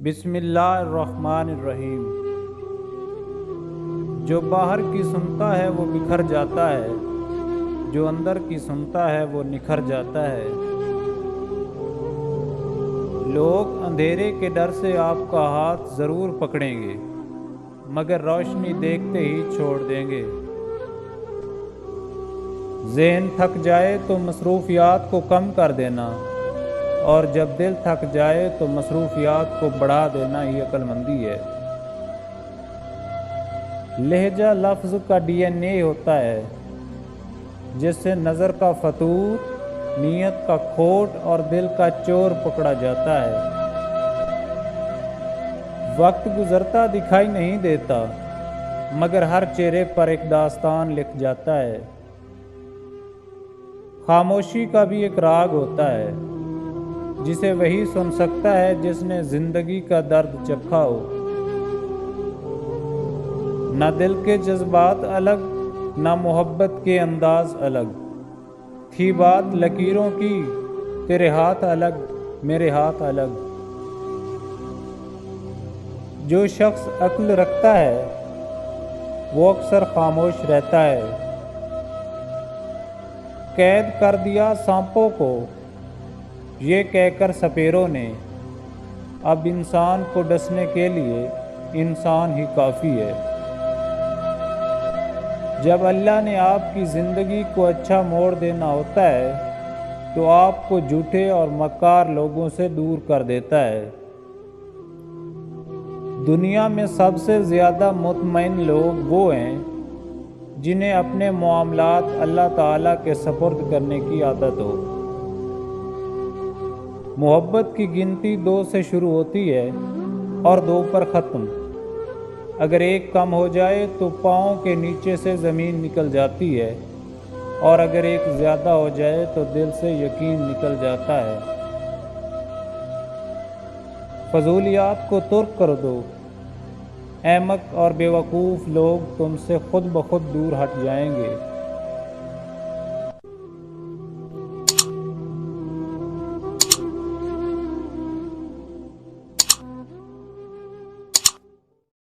بسم اللہ الرحمن الرحیم۔ جو باہر کی سنتا ہے وہ بکھر جاتا ہے، جو اندر کی سنتا ہے وہ نکھر جاتا ہے۔ لوگ اندھیرے کے ڈر سے آپ کا ہاتھ ضرور پکڑیں گے، مگر روشنی دیکھتے ہی چھوڑ دیں گے۔ ذہن تھک جائے تو مصروفیات کو کم کر دینا، اور جب دل تھک جائے تو مصروفیات کو بڑھا دینا ہی عقل مندی ہے۔ لہجہ لفظ کا ڈی این اے ہوتا ہے، جس سے نظر کا فطور، نیت کا کھوٹ اور دل کا چور پکڑا جاتا ہے۔ وقت گزرتا دکھائی نہیں دیتا، مگر ہر چہرے پر ایک داستان لکھ جاتا ہے۔ خاموشی کا بھی ایک راگ ہوتا ہے، جسے وہی سن سکتا ہے جس نے زندگی کا درد چکھا ہو۔ نہ دل کے جذبات الگ، نہ محبت کے انداز الگ، تھی بات لکیروں کی، تیرے ہاتھ الگ میرے ہاتھ الگ۔ جو شخص عقل رکھتا ہے وہ اکثر خاموش رہتا ہے۔ قید کر دیا سانپوں کو یہ کہہ کر سپیروں نے، اب انسان کو ڈسنے کے لیے انسان ہی کافی ہے۔ جب اللہ نے آپ کی زندگی کو اچھا موڑ دینا ہوتا ہے تو آپ کو جھوٹے اور مکار لوگوں سے دور کر دیتا ہے۔ دنیا میں سب سے زیادہ مطمئن لوگ وہ ہیں جنہیں اپنے معاملات اللہ تعالیٰ کے سپرد کرنے کی عادت ہو۔ محبت کی گنتی 2 سے شروع ہوتی ہے اور 2 پر ختم۔ اگر ایک کم ہو جائے تو پاؤں کے نیچے سے زمین نکل جاتی ہے، اور اگر ایک زیادہ ہو جائے تو دل سے یقین نکل جاتا ہے۔ فضولیات کو ترک کر دو، احمق اور بیوقوف لوگ تم سے خود بخود دور ہٹ جائیں گے۔